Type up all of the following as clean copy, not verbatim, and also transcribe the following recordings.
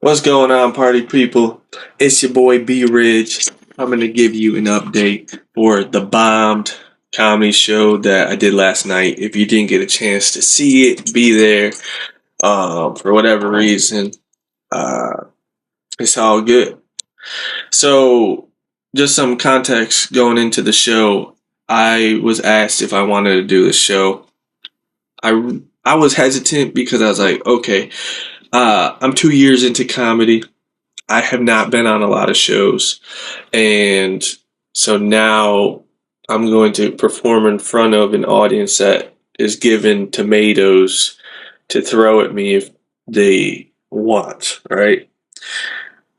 What's going on, party people? It's your boy B Ridge. I'm going to give you an update for the bombed comedy show that I did last night. If you didn't get a chance to see it, be there. For whatever reason, uh, it's all good. So, just some context going into the show. I was asked if I wanted to do the show. I was hesitant because I was like, okay, I'm 2 years into comedy. I have not been on a lot of shows. And so now I'm going to perform in front of an audience that is given tomatoes to throw at me if they want, right?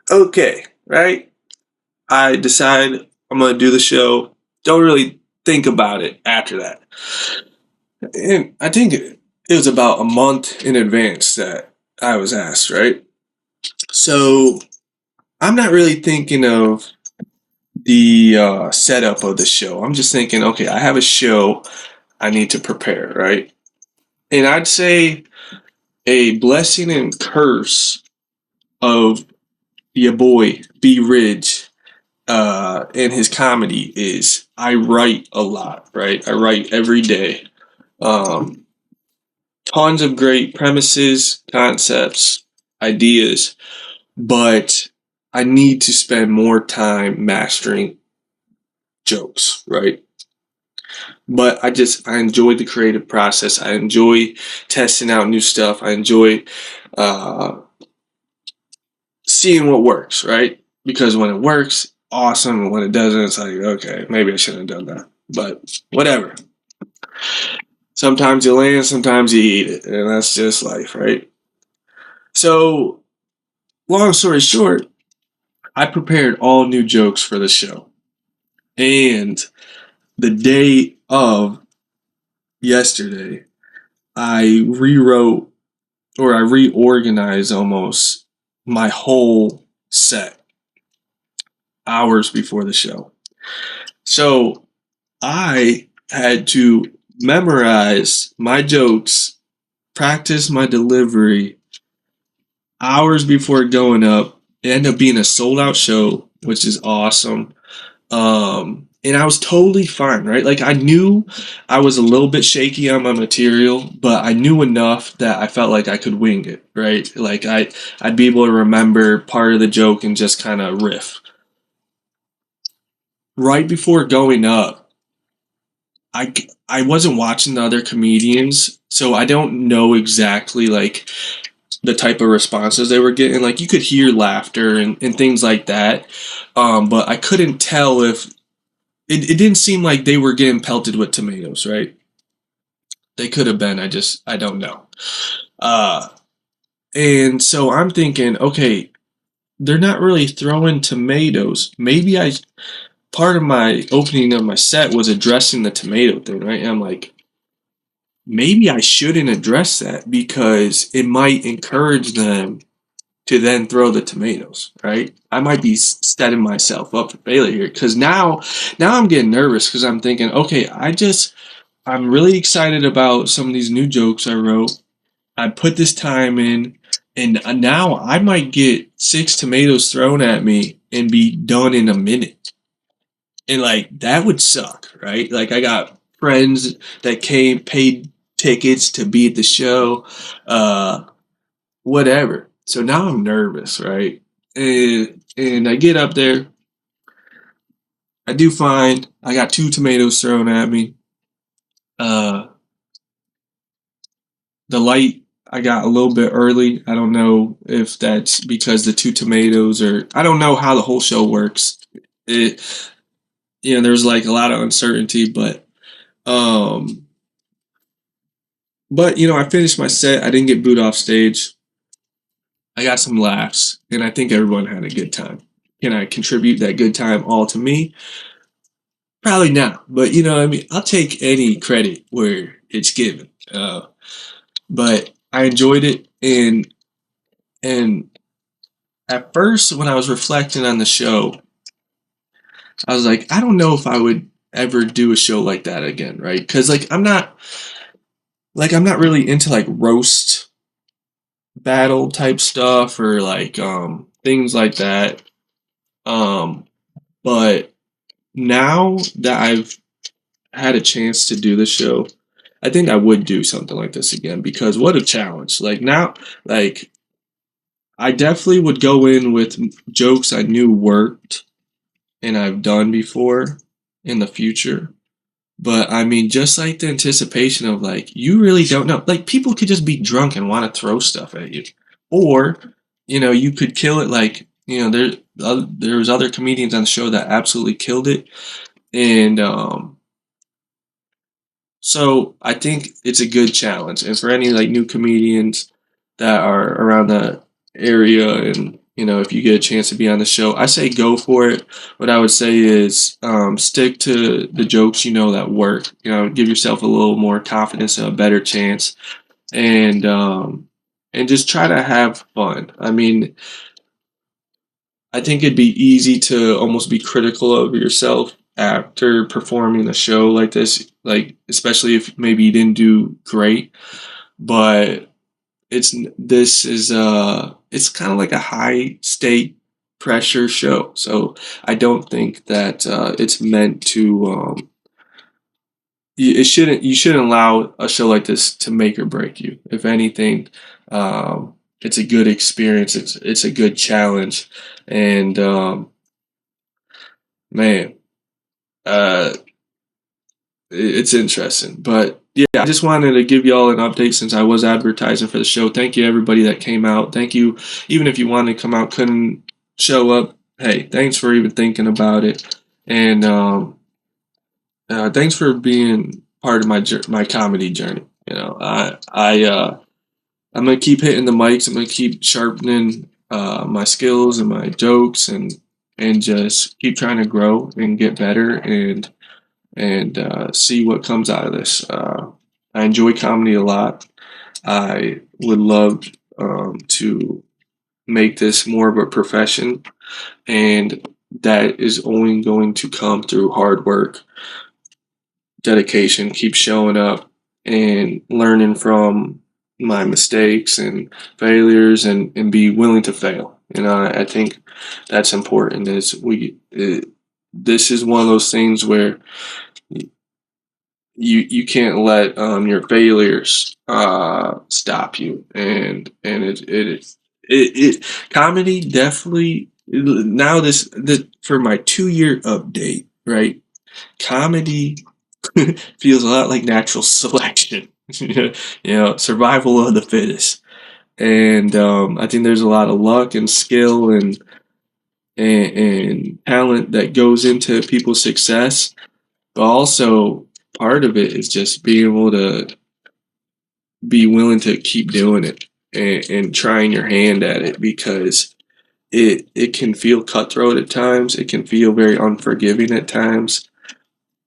Okay, right? I decide I'm going to do the show. Don't really think about it after that. And I think it was about a month in advance that I was asked, right? So I'm not really thinking of the setup of the show. I'm just thinking, okay, I have a show I need to prepare, right? And I'd say a blessing and curse of your boy B Ridge and his comedy is I write a lot, right? I write every day. Um, Tons of great premises, concepts, ideas, but I need to spend more time mastering jokes, right? But I enjoy the creative process. I enjoy testing out new stuff. I enjoy uh, seeing what works, right? Because when it works, awesome. And when it doesn't, it's like, okay, maybe I shouldn't have done that. But whatever. Sometimes you land, sometimes you eat it. And that's just life, right? So, long story short, I prepared all new jokes for the show. And the day of yesterday, I rewrote or I reorganized almost my whole set hours before the show. So I had to memorize my jokes, practice my delivery hours before going up. It ended up being a sold out show, which is awesome. And I was totally fine, right? Like I knew I was a little bit shaky on my material, but I knew enough that I felt like I could wing it, right? Like I'd be able to remember part of the joke and just kind of riff. Right before going up, I wasn't watching the other comedians, so I don't know exactly like the type of responses they were getting. Like you could hear laughter and things like that, but I couldn't tell if it didn't seem like they were getting pelted with tomatoes, right? They could have been. I don't know. Uh, and so I'm thinking, okay, they're not really throwing tomatoes. Maybe part of my opening of my set was addressing the tomato thing, right? And I'm like, maybe I shouldn't address that because it might encourage them to then throw the tomatoes, right? I might be setting myself up for failure here because now I'm getting nervous because I'm thinking, okay, I'm really excited about some of these new jokes I wrote. I put this time in, and now I might get 6 tomatoes thrown at me and be done in a minute. And like that would suck, right? Like I got friends that paid tickets to be at the show, whatever. So now I'm nervous, right? And I get up there. I do fine. I got 2 tomatoes thrown at me. Uh, the light I got a little bit early. I don't know if that's because the 2 tomatoes or I don't know how the whole show works. It there's like a lot of uncertainty, um but I finished my set. I didn't get booed off stage. I got some laughs and I think everyone had a good time. Can I contribute that good time all to me? Probably not, but I mean, I'll take any credit where it's given. But I enjoyed it, and at first, when I was reflecting on the show, I was like, I don't know if I would ever do a show like that again, right? Because I'm not really into like roast battle type stuff or like things like that. But now that I've had a chance to do the show, I think I would do something like this again because what a challenge. Like now, like I definitely would go in with jokes I knew worked and I've done before in the future. But I mean, just like the anticipation of like, you really don't know. Like, people could just be drunk and want to throw stuff at you. Or, you could kill it like, there was other comedians on the show that absolutely killed it. And so I think it's a good challenge. And for any like new comedians that are around the area and if you get a chance to be on the show, I say go for it. What I would say is stick to the jokes that work. Give yourself a little more confidence and a better chance, and just try to have fun. I mean, I think it'd be easy to almost be critical of yourself after performing a show like this, like especially if maybe you didn't do great, but it's kind of like a high stake pressure show. So I don't think that it's meant to you shouldn't allow a show like this to make or break you. If anything, it's a good experience. It's a good challenge, and man, uh, it's interesting. But yeah, I just wanted to give y'all an update since I was advertising for the show. Thank you everybody that came out. Thank you, even if you wanted to come out, couldn't show up. Hey, thanks for even thinking about it, and thanks for being part of my comedy journey. I'm gonna keep hitting the mics. I'm gonna keep sharpening my skills and my jokes, and just keep trying to grow and get better and see what comes out of this. I enjoy comedy a lot. I would love to make this more of a profession, and that is only going to come through hard work, dedication, keep showing up, and learning from my mistakes and failures, and be willing to fail. I think that's important. This is one of those things where you can't let your failures stop you, and it comedy definitely now for my 2-year update, right? Comedy feels a lot like natural selection, survival of the fittest, and I think there's a lot of luck and skill and talent that goes into people's success. But also, part of it is just being able to be willing to keep doing it and trying your hand at it, because it can feel cutthroat at times. It can feel very unforgiving at times,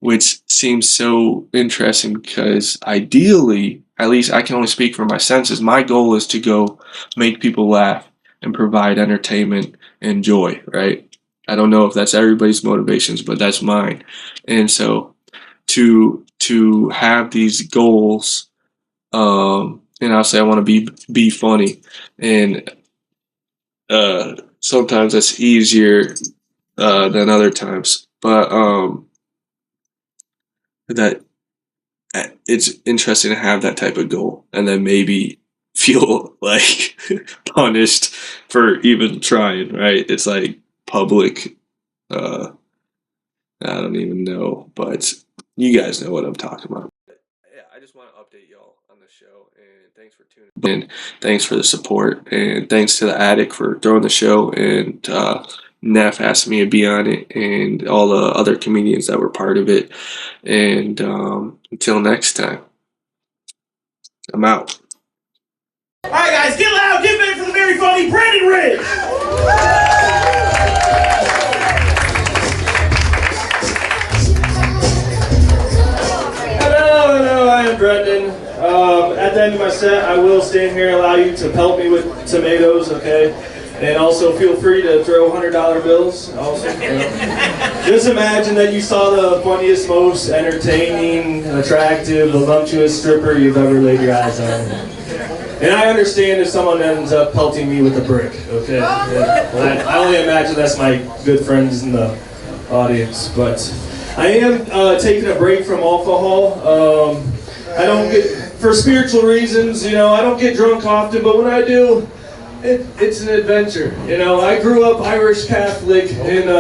which seems so interesting because ideally, at least I can only speak for my senses, my goal is to go make people laugh and provide entertainment and joy, right? I don't know if that's everybody's motivations, but that's mine. And so to have these goals, and I'll say I want to be funny, and sometimes that's easier than other times, but that it's interesting to have that type of goal and then maybe feel like punished for even trying, right? It's like public, I don't even know, but you guys know what I'm talking about. Yeah, I just want to update y'all on the show, and thanks for tuning in. Thanks for the support, and thanks to the Attic for throwing the show, and Neff asked me to be on it, and all the other comedians that were part of it. And until next time, I'm out. All right, guys, get loud, get ready for the very funny Brendon Ridge. Hello, I am Brendon. At the end of my set, I will stand here and allow you to pelt me with tomatoes, okay? And also feel free to throw $100 bills. Also, just imagine that you saw the funniest, most entertaining, attractive, voluptuous stripper you've ever laid your eyes on. And I understand if someone ends up pelting me with a brick, okay? I only imagine that's my good friends in the audience. But I am taking a break from alcohol. I don't get, for spiritual reasons, you know, I don't get drunk often, but when I do, it's an adventure. You know, I grew up Irish Catholic, and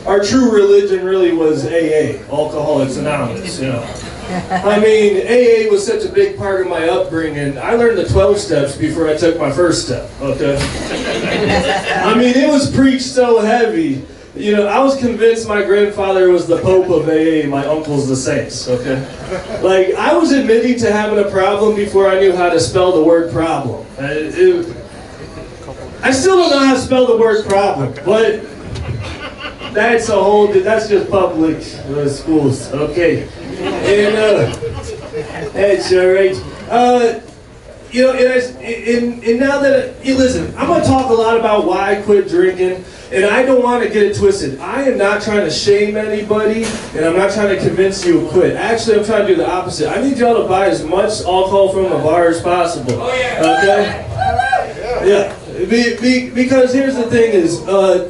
our true religion really was AA, Alcoholics Anonymous, you know. I mean, AA was such a big part of my upbringing. I learned the 12 steps before I took my first step, okay? I mean, it was preached so heavy. You know, I was convinced my grandfather was the Pope of AA, my uncle's the Saints, okay? Like, I was admitting to having a problem before I knew how to spell the word problem. I still don't know how to spell the word problem, but that's just public schools, okay? And that's all right. You know, and now that listen, I'm gonna talk a lot about why I quit drinking, and I don't want to get it twisted. I am not trying to shame anybody, and I'm not trying to convince you to quit. Actually, I'm trying to do the opposite. I need y'all to buy as much alcohol from the bar as possible. Okay? Yeah. Because here's the thing is,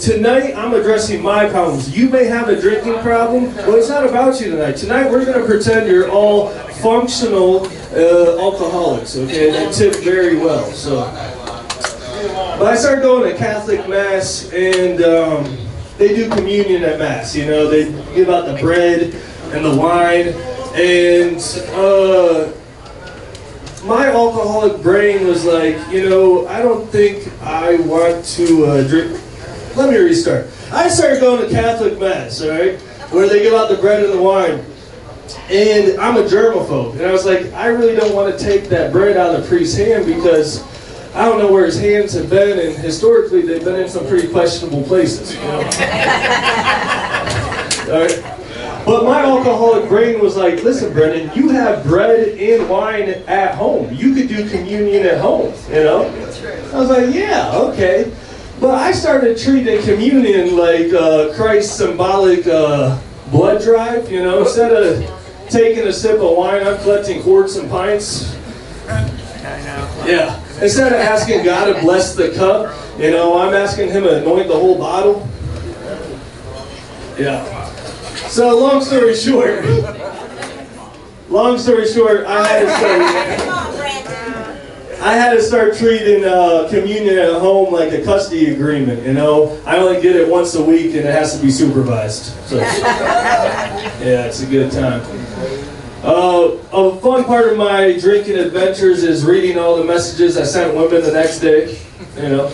tonight I'm addressing my problems. You may have a drinking problem, but it's not about you tonight. Tonight we're going to pretend you're all functional alcoholics, okay? They tip very well. So, but I started going to Catholic Mass, and they do communion at Mass. You know, they give out the bread and the wine, and my alcoholic brain was like, you know, I don't think I want to drink. Let me restart. I started going to Catholic Mass, all right, where they give out the bread and the wine. And I'm a germaphobe. And I was like, I really don't want to take that bread out of the priest's hand because I don't know where his hands have been. And historically, they've been in some pretty questionable places, you know. All right. But my alcoholic brain was like, listen, Brendon, you have bread and wine at home. You could do communion at home, you know? I was like, yeah, okay. But I started treating communion like Christ's symbolic blood drive, you know? Instead of taking a sip of wine, I'm collecting quarts and pints. Yeah. Instead of asking God to bless the cup, you know, I'm asking him to anoint the whole bottle. Yeah. So long story short, I had to start treating communion at home like a custody agreement. You know, I only get it once a week, and it has to be supervised. So, yeah, it's a good time. A fun part of my drinking adventures is reading all the messages I sent women the next day. You know.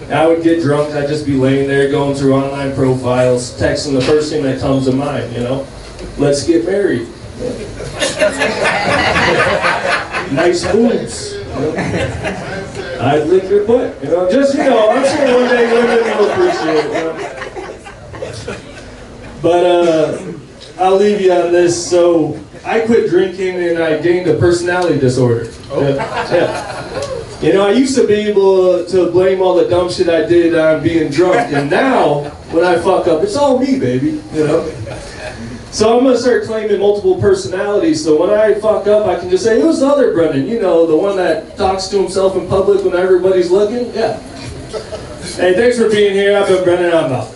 I would get drunk, I'd just be laying there going through online profiles, texting the first thing that comes to mind, you know. Let's get married. Nice boobs. You know? I'd lick your butt. You know, just, you know, I'm sure one day women will appreciate it. You know? But I'll leave you on this. So I quit drinking and I gained a personality disorder. Yeah. You know, I used to be able to blame all the dumb shit I did on being drunk, and now, when I fuck up, it's all me, baby, you know? So I'm going to start claiming multiple personalities, so when I fuck up, I can just say, who's the other Brendon? You know, the one that talks to himself in public when everybody's looking? Yeah. Hey, thanks for being here. I've been Brendon, I'm out.